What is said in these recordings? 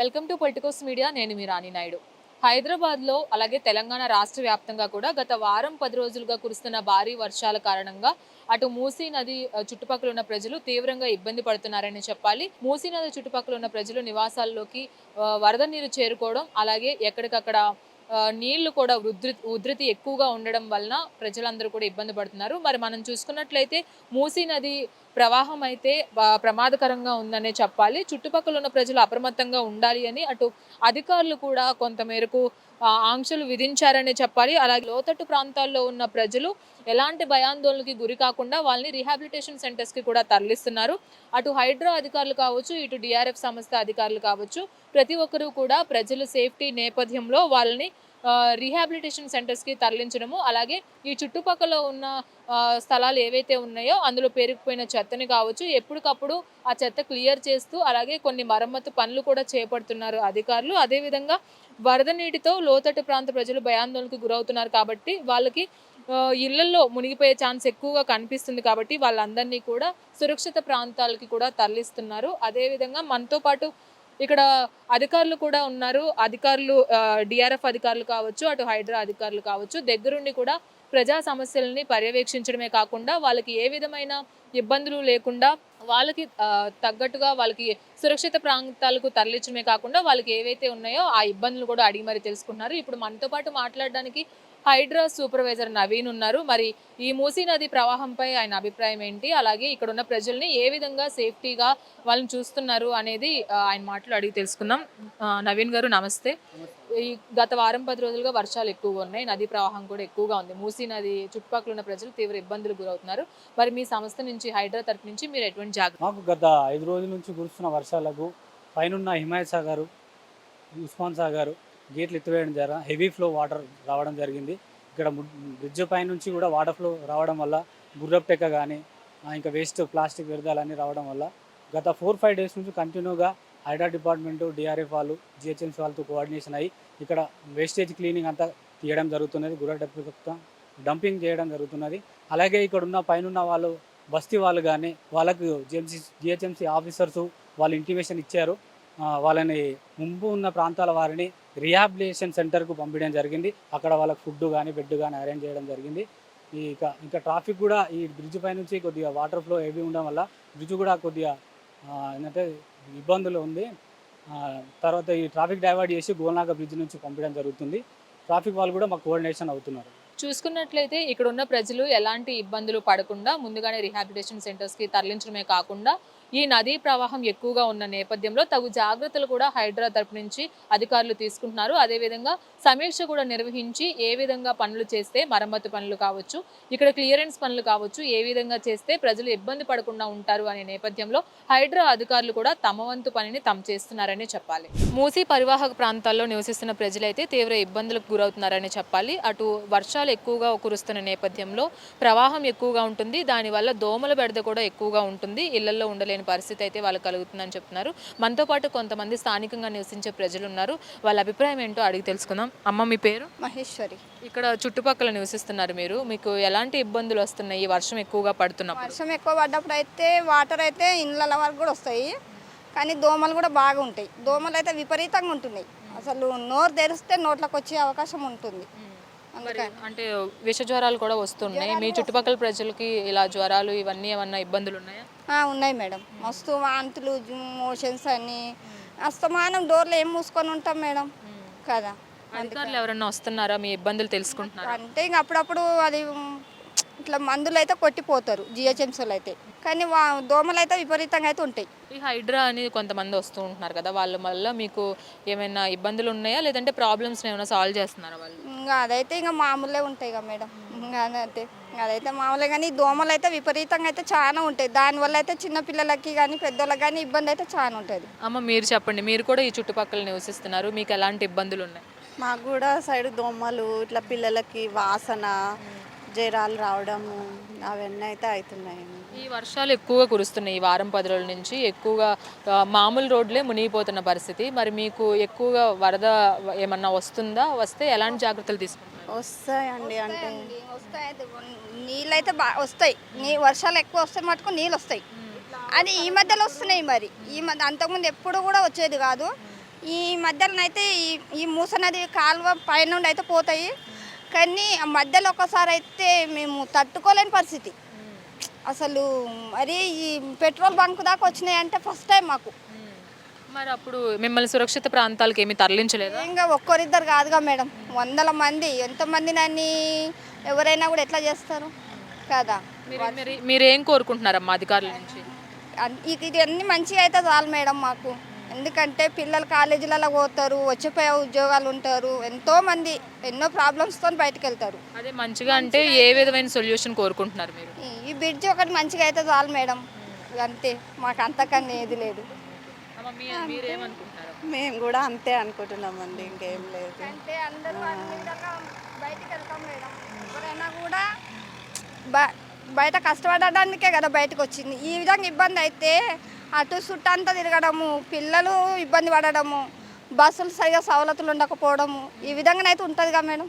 Welcome to Politicos media. నేను మీ రాణి నాయుడు. హైదరాబాద్లో అలాగే తెలంగాణ రాష్ట్ర వ్యాప్తంగా కూడా గత వారం 10 రోజులుగా కురుస్తున్న భారీ వర్షాల కారణంగా అటు మూసీ నది చుట్టుపక్కల ఉన్న ప్రజలు తీవ్రంగా ఇబ్బంది పడుతున్నారని చెప్పాలి. మూసీ నది చుట్టుపక్కల ఉన్న ప్రజలు నివాసాల్లోకి వరద నీరు చేరుకోవడం, అలాగే ఎక్కడికక్కడ నీళ్లు కూడా ఉధృతి ఎక్కువగా ఉండడం వలన ప్రజలందరూ కూడా ఇబ్బంది పడుతున్నారు. మరి మనం చూసుకున్నట్లయితే మూసీ నది ప్రవాహం అయితే ప్రమాదకరంగా ఉందనే చెప్పాలి. చుట్టుపక్కల ఉన్న ప్రజలు అప్రమత్తంగా ఉండాలి అని అటు అధికారులు కూడా కొంత మేరకు ఆంక్షలు విధించారనే చెప్పాలి. అలాగే లోతట్టు ప్రాంతాల్లో ఉన్న ప్రజలు ఎలాంటి భయాందోళనకి గురి కాకుండా వాళ్ళని రీహాబిలిటేషన్ సెంటర్స్కి కూడా తరలిస్తున్నారు. అటు హైడ్రా అధికారులు కావచ్చు, ఇటు డిఆర్ఎఫ్ సంస్థ అధికారులు కావచ్చు, ప్రతి ఒక్కరూ కూడా ప్రజల సేఫ్టీ నేపథ్యంలో వాళ్ళని రీహాబిలిటేషన్ సెంటర్స్కి తరలించడము, అలాగే ఈ చుట్టుపక్కల ఉన్న స్థలాలు ఏవైతే ఉన్నాయో అందులో పేరుకుపోయిన చెత్తని కావచ్చు ఎప్పటికప్పుడు ఆ చెత్త క్లియర్ చేస్తూ, అలాగే కొన్ని మరమ్మతు పనులు కూడా చేపడుతున్నారు అధికారులు. అదేవిధంగా వరద నీటితో లోతట్టు ప్రాంత ప్రజలు భయాందోళనకు గురవుతున్నారు కాబట్టి వాళ్ళకి ఇళ్లలో మునిగిపోయే ఛాన్స్ ఎక్కువగా కనిపిస్తుంది కాబట్టి వాళ్ళందరినీ కూడా సురక్షిత ప్రాంతాలకి కూడా తరలిస్తున్నారు. అదేవిధంగా మనతో పాటు ఇక్కడ అధికారులు కూడా ఉన్నారు. అధికారులు డిఆర్ఎఫ్ అధికారులు కావచ్చు, అటు హైడ్రా అధికారులు కావచ్చు, దగ్గరుండి కూడా ప్రజా సమస్యలని పర్యవేక్షించడమే కాకుండా వాళ్ళకి ఏ విధమైన ఇబ్బందులు లేకుండా వాళ్ళకి తగ్గట్టుగా వాళ్ళకి సురక్షిత ప్రాంతాలకు తరలించడమే కాకుండా వాళ్ళకి ఏవైతే ఉన్నాయో ఆ ఇబ్బందులు కూడా అడిగి మరి తెలుసుకున్నారు. ఇప్పుడు మనతో పాటు మాట్లాడడానికి హైడ్రా సూపర్వైజర్ నవీన్ ఉన్నారు. మరి ఈ మూసీ నది ప్రవాహంపై ఆయన అభిప్రాయం ఏంటి, అలాగే ఇక్కడ ఉన్న ప్రజల్ని ఏ విధంగా సేఫ్టీగా వాళ్ళని చూస్తున్నారు అనేది ఆయన మాటలు అడిగి తెలుసుకుందాం. నవీన్ గారు నమస్తే. ఈ గత వారం 10 రోజులుగా వర్షాలు ఎక్కువగా ఉన్నాయి, నదీ ప్రవాహం కూడా ఎక్కువగా ఉంది. మూసీ నది చుట్టుపక్కల ఉన్న ప్రజలు తీవ్ర ఇబ్బందులు గురవుతున్నారు. మరి మీ సంస్థ నుంచి హైడ్రా తరపు నుంచి మీరు ఎటువంటి జాగ్రత్త? మాకు గత 5 రోజుల నుంచి కురుస్తున్న వర్షాలకు పైనున్న హిమాయత్ సాగర్, ఉస్మాన్ సాగర్ గేట్లు ఎత్తివేయడం ద్వారా హెవీ ఫ్లో వాటర్ రావడం జరిగింది. ఇక్కడ బ్రిడ్జ్ పై నుంచి కూడా వాటర్ ఫ్లో రావడం వల్ల గుర్రప్టెక్క కానీ ఇంకా వేస్ట్ ప్లాస్టిక్ వ్యర్థాలన్నీ రావడం వల్ల గత 4-5 డేస్ నుంచి కంటిన్యూగా హైడ్రా డిపార్ట్మెంటు, డిఆర్ఎఫ్ వాళ్ళు, జిహెచ్ఎంసీ వాళ్ళతో కోఆర్డినేషన్ అయ్యి ఇక్కడ వేస్టేజ్ క్లీనింగ్ అంతా తీయడం జరుగుతున్నది. గుర్రప్టెక్క డంపింగ్ చేయడం జరుగుతున్నది. అలాగే ఇక్కడ ఉన్న పైన వాళ్ళు బస్తీ వాళ్ళు కానీ వాళ్ళకు జిహెచ్ఎంసీ ఆఫీసర్స్ వాళ్ళు ఇంటిమేషన్ ఇచ్చారు. వాళ్ళని ముందు ఉన్న ప్రాంతాల వారిని రిహాబిలిటేషన్ సెంటర్కు పంపించడం జరిగింది. అక్కడ వాళ్ళకి ఫుడ్ కానీ బెడ్ కానీ అరేంజ్ చేయడం జరిగింది. ఇంకా ట్రాఫిక్ కూడా ఈ బ్రిడ్జ్ పై నుంచి కొద్దిగా వాటర్ ఫ్లో హెవీ ఉండడం వల్ల బ్రిడ్జ్ కూడా కొద్దిగా ఏంటంటే ఇబ్బందులు ఉంది. తర్వాత ఈ ట్రాఫిక్ డైవర్ట్ చేసి గోల్నాక బ్రిడ్జ్ నుంచి పంపించడం జరుగుతుంది. ట్రాఫిక్ వాళ్ళు కూడా మాకు కోఆర్డినేషన్ అవుతున్నారు. చూసుకున్నట్లయితే ఇక్కడ ఉన్న ప్రజలు ఎలాంటి ఇబ్బందులు పడకుండా ముందుగానే రీహాబిలిటేషన్ సెంటర్స్కి తరలించడమే కాకుండా ఈ నదీ ప్రవాహం ఎక్కువగా ఉన్న నేపథ్యంలో తగు జాగ్రత్తలు కూడా హైడ్రా తరపు నుంచి అధికారులు తీసుకుంటున్నారు. అదేవిధంగా సమీక్ష కూడా నిర్వహించి ఏ విధంగా పనులు చేస్తే, మరమ్మతు పనులు కావచ్చు, ఇక్కడ క్లియరెన్స్ పనులు కావచ్చు, ఏ విధంగా చేస్తే ప్రజలు ఇబ్బంది పడకుండా ఉంటారు అనే నేపథ్యంలో హైడ్రా అధికారులు కూడా తమ వంతు పనిని తాము చేస్తున్నారని చెప్పాలి. మూసీ పరివాహక ప్రాంతాల్లో నివసిస్తున్న ప్రజలైతే తీవ్ర ఇబ్బందులకు గురవుతున్నారని చెప్పాలి. అటు వర్షాలు ఎక్కువగా కురుస్తున్న నేపథ్యంలో ప్రవాహం ఎక్కువగా ఉంటుంది. దానివల్ల దోమల బెడద కూడా ఎక్కువగా ఉంటుంది. ఇళ్లలో ఉండలేని పరిస్థితి అయితే వాళ్ళకి కలుగుతుందని చెప్తున్నారు. మనతో పాటు కొంతమంది స్థానికంగా నివసించే ప్రజలు ఉన్నారు. వాళ్ళ అభిప్రాయం ఏంటో అడిగి తెలుసుకుందాం. అమ్మ, మీ పేరు? మహేశ్వరి. ఇక్కడ చుట్టుపక్కల నివసిస్తున్నారు మీరు. మీకు ఎలాంటి ఇబ్బందులు వస్తున్నాయి ఈ వర్షం ఎక్కువగా పడుతున్నప్పుడు? వర్షం ఎక్కువ పడ్డప్పుడు అయితే వాటర్ అయితే ఇండ్ల వరకు కూడా వస్తాయి, కానీ దోమలు కూడా బాగా ఉంటాయి. దోమలు అయితే విపరీతంగా ఉంటున్నాయి. అసలు నోరు తెరిస్తే నోట్లోకి వచ్చే అవకాశం ఉంటుంది. అంటే విష జ్వరాలు కూడా వస్తున్నాయి. మీ చుట్టుపక్కల ప్రజలకి ఇలా జ్వరాలు ఇవన్నీ ఏమన్నా ఇబ్బందులు ఉన్నాయా? ఉన్నాయి మేడం. మస్తు వాంతులు, మోషన్స్ అని అస్తమానం డోర్లు ఏం మూసుకొని ఉంటాం మేడం కదా. అధికారులు ఎవరన్నా వస్తున్నారా, మీ ఇబ్బందులు తెలుసుకుంటున్నారా? అంటే ఇంక అప్పుడప్పుడు అది ఇట్లా మందులు అయితే కొట్టిపోతారు జిహెచ్ఎంసీలు అయితే, కానీ దోమలు అయితే విపరీతంగా అయితే ఉంటాయి. ఈ హైడ్రా అని కొంతమంది వస్తూ ఉంటున్నారు కదా, వాళ్ళ వల్ల మీకు ఏమైనా ఇబ్బందులు ఉన్నాయా, లేదంటే ప్రాబ్లమ్స్ ఏమైనా సాల్వ్ చేస్తున్నారా వాళ్ళు? ఇంకా అదైతే ఇంకా మామూలే ఉంటాయి కదా మేడం. ఇంకా అదైతే మామూలే, కానీ దోమలు అయితే విపరీతంగా అయితే చాలా ఉంటాయి. దానివల్ల అయితే చిన్నపిల్లలకి కానీ పెద్దోళ్ళకి కానీ ఇబ్బంది అయితే చాలా ఉంటుంది. అమ్మ, మీరు చెప్పండి. మీరు కూడా ఈ చుట్టుపక్కల నివసిస్తున్నారు, మీకు ఎలాంటి ఇబ్బందులు ఉన్నాయి? మాకు కూడా సైడ్ దోమలు, ఇట్లా పిల్లలకి వాసన, జ్వరాలు రావడము అవన్నీ అయితే అవుతున్నాయి. ఈ వర్షాలు ఎక్కువగా కురుస్తున్నాయి. ఈ వారం 10 రోజుల నుంచి ఎక్కువగా మామూలు రోడ్లే మునిగిపోతున్న పరిస్థితి. మరి మీకు ఎక్కువగా వరద ఏమన్నా వస్తుందా? వస్తే ఎలాంటి జాగ్రత్తలు తీసుకుంటారు? వస్తాయండి. అంటే వస్తాయి, నీళ్ళు అయితే బాగా వస్తాయి. వర్షాలు ఎక్కువ వస్తే మటుకు నీళ్ళు వస్తాయి. అది ఈ మధ్యలో వస్తున్నాయి. మరి ఈ మధ్య అంతకుముందు ఎప్పుడు కూడా వచ్చేది కాదు. ఈ మధ్యలోనైతే ఈ మూస నది కాలువ పైనుండి అయితే పోతాయి, కానీ ఆ మధ్యలో ఒకసారి అయితే మేము తట్టుకోలేని పరిస్థితి. అసలు మరి ఈ పెట్రోల్ బంక్ దాకా వచ్చినాయంటే ఫస్ట్ టైం మాకు. మరి అప్పుడు మిమ్మల్ని సురక్షిత ప్రాంతాలకు ఏమీ తరలించలేదా? ఇంకా ఒక్కరిద్దరు కాదుగా మేడం, వందల మంది, ఎంతమంది నన్ను ఎవరైనా కూడా ఎట్లా చేస్తారు కదా. మీరేం కోరుకుంటున్నారమ్మా అధికారుల నుంచి? ఇది అన్ని మంచిగా అయితే చాలు మేడం మాకు. ఎందుకంటే పిల్లలు కాలేజీలలో పోతారు, వచ్చిపోయే ఉద్యోగాలు ఉంటారు, ఎంతోమంది ఎన్నో ప్రాబ్లమ్స్తో బయటకు వెళ్తారు. అదే మంచిగా అంటే ఏ విధమైన సొల్యూషన్ కోరుకుంటున్నారు మీరు? ఈ బ్రిడ్జ్ ఒకటి మంచిగా అయితే చాలు మేడం, అంతే, మాకు అంతకన్నా ఏది లేదు. మీరేమనుకుంటున్నారు? మేము కూడా అంతే అనుకుంటున్నామండి, ఇంకేం లేదు. అంటే అందరూ అన్ని విధంగా బయటకు వెళ్తాం మేడం. ఎవరైనా కూడా బయట కష్టపడడానికే కదా బయటకు వచ్చింది. ఈ విధంగా ఇబ్బంది అయితే అటు చుట్టంతా తిరగడము, పిల్లలు ఇబ్బంది పడడము, బస్సులు సరిగా సవలతులు ఉండకపోవడము, ఈ విధంగానైతే ఉంటుంది కదా మేడం.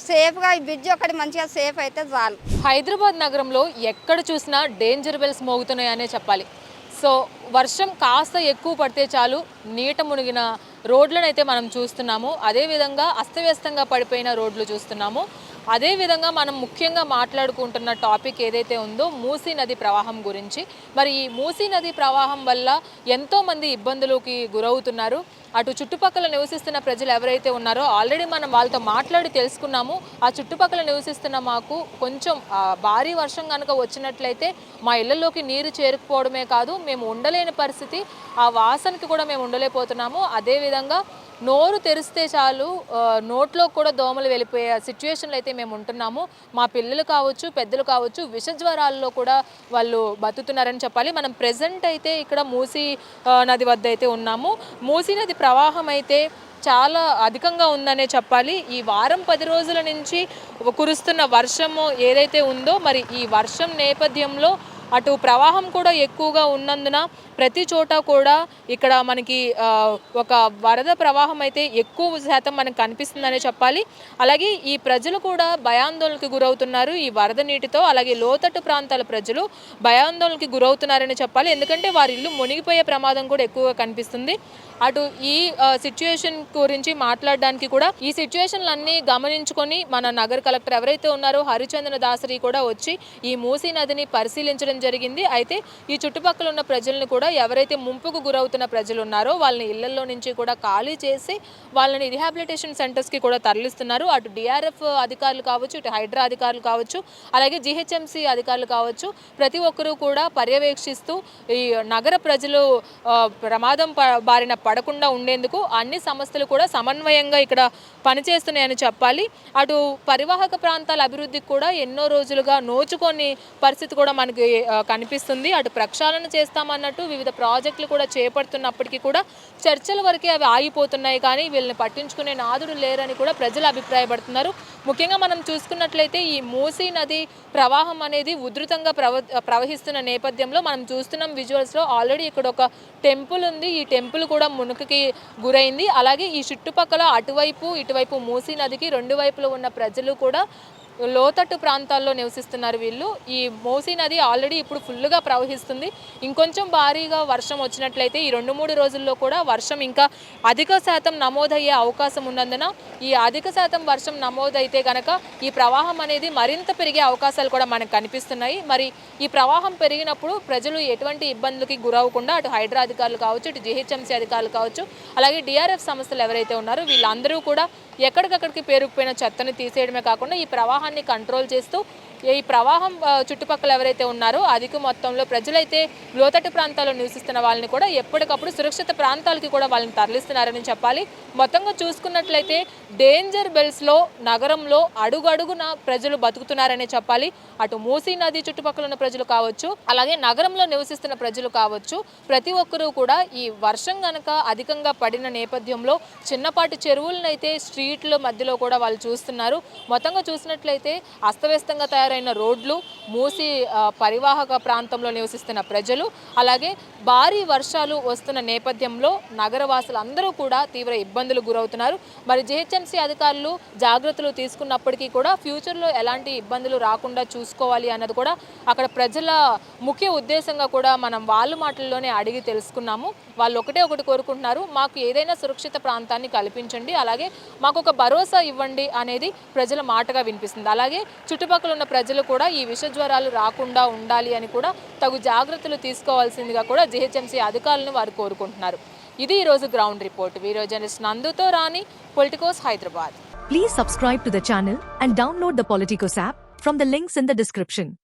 సేఫ్గా ఈ బ్రిడ్జ్ ఒకటి మంచిగా సేఫ్ అయితే చాలు. హైదరాబాద్ నగరంలో ఎక్కడ చూసినా డేంజర్ బెల్స్ మోగుతున్నాయనే చెప్పాలి. సో వర్షం కాస్త ఎక్కువ పడితే చాలు నీట మునిగిన రోడ్లను అయితే మనం చూస్తున్నాము. అదేవిధంగా అస్తవ్యస్తంగా పడిపోయిన రోడ్లు చూస్తున్నాము. అదేవిధంగా మనం ముఖ్యంగా మాట్లాడుకుంటున్న టాపిక్ ఏదైతే ఉందో మూసీ నది ప్రవాహం గురించి. మరి ఈ మూసీ నది ప్రవాహం వల్ల ఎంతోమంది ఇబ్బందులకి గురవుతున్నారు. అటు చుట్టుపక్కల నివసిస్తున్న ప్రజలు ఎవరైతే ఉన్నారో ఆల్రెడీ మనం వాళ్ళతో మాట్లాడి తెలుసుకున్నాము. ఆ చుట్టుపక్కల నివసిస్తున్న మాకు కొంచెం భారీ వర్షం కనుక వచ్చినట్లయితే మా ఇళ్లలోకి నీరు చేరుకుపోవడమే కాదు, మేము ఉండలేని పరిస్థితి, ఆ వాసనకి కూడా మేము ఉండలేకపోతున్నాము. అదేవిధంగా నోరు తెరిస్తే చాలు నోట్లో కూడా దోమలు వెళ్ళిపోయే సిచ్యువేషన్లో అయితే మేము ఉంటున్నాము. మా పిల్లలు కావచ్చు, పెద్దలు కావచ్చు, విషజ్వరాల్లో కూడా వాళ్ళు బతుకుతున్నారని చెప్పాలి. మనం ప్రెజెంట్ అయితే ఇక్కడ మూసీ నది వద్ద అయితే ఉన్నాము. మూసీ నది ప్రవాహం అయితే చాలా అధికంగా ఉందనే చెప్పాలి. ఈ వారం 10 రోజుల నుంచి కురుస్తున్న వర్షము ఏదైతే ఉందో మరి ఈ వర్షం నేపథ్యంలో అటు ప్రవాహం కూడా ఎక్కువగా ఉన్నందున ప్రతి చోట కూడా ఇక్కడ మనకి ఒక వరద ప్రవాహం అయితే ఎక్కువ శాతం మనకు కనిపిస్తుందనే చెప్పాలి. అలాగే ఈ ప్రజలు కూడా భయాందోళనకు గురవుతున్నారు ఈ వరద నీటితో. అలాగే లోతట్టు ప్రాంతాల ప్రజలు భయాందోళనకి గురవుతున్నారని చెప్పాలి. ఎందుకంటే వారి ఇల్లు మునిగిపోయే ప్రమాదం కూడా ఎక్కువగా కనిపిస్తుంది. అటు ఈ సిచ్యువేషన్ గురించి మాట్లాడడానికి కూడా ఈ సిచ్యువేషన్లన్నీ గమనించుకొని మన నగర కలెక్టర్ ఎవరైతే ఉన్నారో హరిచంద్ర దాసరి కూడా వచ్చి ఈ మూసీ నదిని పరిశీలించడం జరిగింది. అయితే ఈ చుట్టుపక్కల ఉన్న ప్రజలను కూడా ఎవరైతే ముంపుకు గురవుతున్న ప్రజలు ఉన్నారో వాళ్ళని ఇళ్లలో నుంచి కూడా ఖాళీ చేసి వాళ్ళని రిహాబిలిటేషన్ సెంటర్స్కి కూడా తరలిస్తున్నారు. అటు డిఆర్ఎఫ్ అధికారులు కావచ్చు, ఇటు హైడ్రా అధికారులు కావచ్చు, అలాగే జిహెచ్ఎంసీ అధికారులు కావచ్చు, ప్రతి ఒక్కరూ కూడా పర్యవేక్షిస్తూ ఈ నగర ప్రజలు ప్రమాదం బారిన పడకుండా ఉండేందుకు అన్ని సంస్థలు కూడా సమన్వయంగా ఇక్కడ పనిచేస్తున్నాయని చెప్పాలి. అటు పరివాహక ప్రాంతాల అభివృద్ధికి కూడా ఎన్నో రోజులుగా నోచుకొని పరిస్థితి కూడా మనకి కనిపిస్తుంది. అటు ప్రక్షాళన చేస్తామన్నట్టు వివిధ ప్రాజెక్టులు కూడా చేపడుతున్నప్పటికీ కూడా చర్చల వరకే అవి ఆగిపోతున్నాయి, కానీ వీళ్ళని పట్టించుకునే నాదుడు లేరని కూడా ప్రజలు అభిప్రాయపడుతున్నారు. ముఖ్యంగా మనం చూసుకున్నట్లయితే ఈ మూసీ నది ప్రవాహం అనేది ఉధృతంగా ప్రవహిస్తున్న నేపథ్యంలో మనం చూస్తున్నాం విజువల్స్లో ఆల్రెడీ ఇక్కడ ఒక టెంపుల్ ఉంది. ఈ టెంపుల్ కూడా మునుగుకి గురైంది. అలాగే ఈ చుట్టుపక్కల అటువైపు ఇటువైపు మూసీ నదికి రెండు వైపులో ఉన్న ప్రజలు కూడా లోతట్టు ప్రాంతాల్లో నివసిస్తున్నారు వీళ్ళు. ఈ మూసీ నది ఆల్రెడీ ఇప్పుడు ఫుల్గా ప్రవహిస్తుంది. ఇంకొంచెం భారీగా వర్షం వచ్చినట్లయితే ఈ 2-3 రోజుల్లో కూడా వర్షం ఇంకా అధిక శాతం నమోదయ్యే అవకాశం ఉన్నందున ఈ అధిక శాతం వర్షం నమోదైతే కనుక ఈ ప్రవాహం అనేది మరింత పెరిగే అవకాశాలు కూడా మనకు కనిపిస్తున్నాయి. మరి ఈ ప్రవాహం పెరిగినప్పుడు ప్రజలు ఎటువంటి ఇబ్బందులకి గురవకుండా అటు హైడ్రా అధికారులు కావచ్చు, ఇటు జిహెచ్ఎంసీ అధికారులు కావచ్చు, అలాగే డిఆర్ఎఫ్ సంస్థలు ఎవరైతే ఉన్నారో వీళ్ళందరూ కూడా ఎక్కడికక్కడికి పేరుకుపోయిన చెత్తని తీసేయడమే కాకుండా ఈ ప్రవాహాన్ని కంట్రోల్ చేస్తూ ఈ ప్రవాహం చుట్టుపక్కల ఎవరైతే ఉన్నారో అధిక మొత్తంలో ప్రజలైతే లోతట్టు ప్రాంతాల్లో నివసిస్తున్న వాళ్ళని కూడా ఎప్పటికప్పుడు సురక్షిత ప్రాంతాలకి కూడా వాళ్ళని తరలిస్తున్నారని చెప్పాలి. మొత్తంగా చూసుకున్నట్లయితే డేంజర్ బెల్స్లో నగరంలో అడుగడుగున ప్రజలు బతుకుతున్నారనే చెప్పాలి. అటు మూసీ నది చుట్టుపక్కల ఉన్న ప్రజలు కావచ్చు, అలాగే నగరంలో నివసిస్తున్న ప్రజలు కావచ్చు, ప్రతి ఒక్కరూ కూడా ఈ వర్షం గనక అధికంగా పడిన నేపథ్యంలో చిన్నపాటి చెరువులను అయితే స్ట్రీట్ల మధ్యలో కూడా వాళ్ళు చూస్తున్నారు. మొత్తంగా చూసినట్లయితే అస్తవ్యస్తంగా తయారైన పాడైన రోడ్లు, మూసి పరివాహక ప్రాంతంలో నివసిస్తున్న ప్రజలు, అలాగే భారీ వర్షాలు వస్తున్న నేపథ్యంలో నగరవాసులు అందరూ కూడా తీవ్ర ఇబ్బందులు గురవుతున్నారు. మరి జిహెచ్ఎంసీ అధికారులు జాగ్రత్తలు తీసుకున్నప్పటికీ కూడా ఫ్యూచర్లో ఎలాంటి ఇబ్బందులు రాకుండా చూసుకోవాలి అన్నది కూడా అక్కడ ప్రజల ముఖ్య ఉద్దేశంగా కూడా మనం వాళ్ళ మాటల్లోనే అడిగి తెలుసుకున్నాము. వాళ్ళు ఒకటి కోరుకుంటున్నారు, మాకు ఏదైనా సురక్షిత ప్రాంతాన్ని కల్పించండి, అలాగే మాకు ఒక భరోసా ఇవ్వండి అనేది ప్రజల మాటగా వినిపిస్తుంది. అలాగే చుట్టుపక్కల ఉన్న ప్రజలు కూడా ఈ విష జ్వరాలు రాకుండా ఉండాలి అని కూడా తగు జాగ్రత్తలు తీసుకోవాల్సిందిగా కూడా జిహెచ్ఎంసీ అధికారులను వారు కోరుకుంటున్నారు. ఇది ఈరోజు గ్రౌండ్ రిపోర్ట్. వీడియో జర్నలిస్ట్ నందుతో రాణి, Politicos, Hyderabad. Please subscribe to the channel and download the Politicos app from the links in the description.